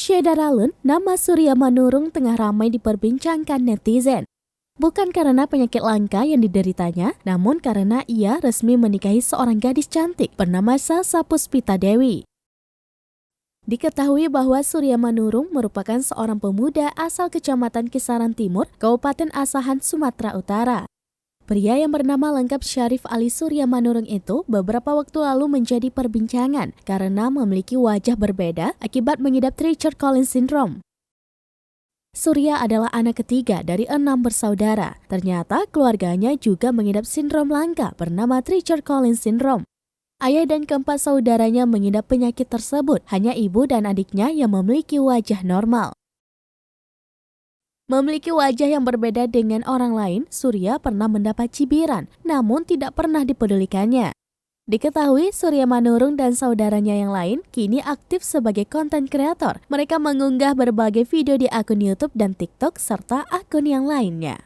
Syedaralun, nama Surya Manurung tengah ramai diperbincangkan netizen. Bukan karena penyakit langka yang dideritanya, namun karena ia resmi menikahi seorang gadis cantik bernama Sasa Puspita Dewi. Diketahui bahwa Surya Manurung merupakan seorang pemuda asal Kecamatan Kisaran Timur, Kabupaten Asahan, Sumatera Utara. Pria yang bernama lengkap Syarif Ali Surya Manurung itu beberapa waktu lalu menjadi perbincangan karena memiliki wajah berbeda akibat mengidap Treacher Collins Syndrome. Surya adalah anak ketiga dari 6 bersaudara. Ternyata keluarganya juga mengidap sindrom langka bernama Treacher Collins Syndrome. Ayah dan keempat saudaranya mengidap penyakit tersebut, hanya ibu dan adiknya yang memiliki wajah normal. Memiliki wajah yang berbeda dengan orang lain, Surya pernah mendapat cibiran, namun tidak pernah dipedulikannya. Diketahui Surya Manurung dan saudaranya yang lain kini aktif sebagai konten kreator. Mereka mengunggah berbagai video di akun YouTube dan TikTok serta akun yang lainnya.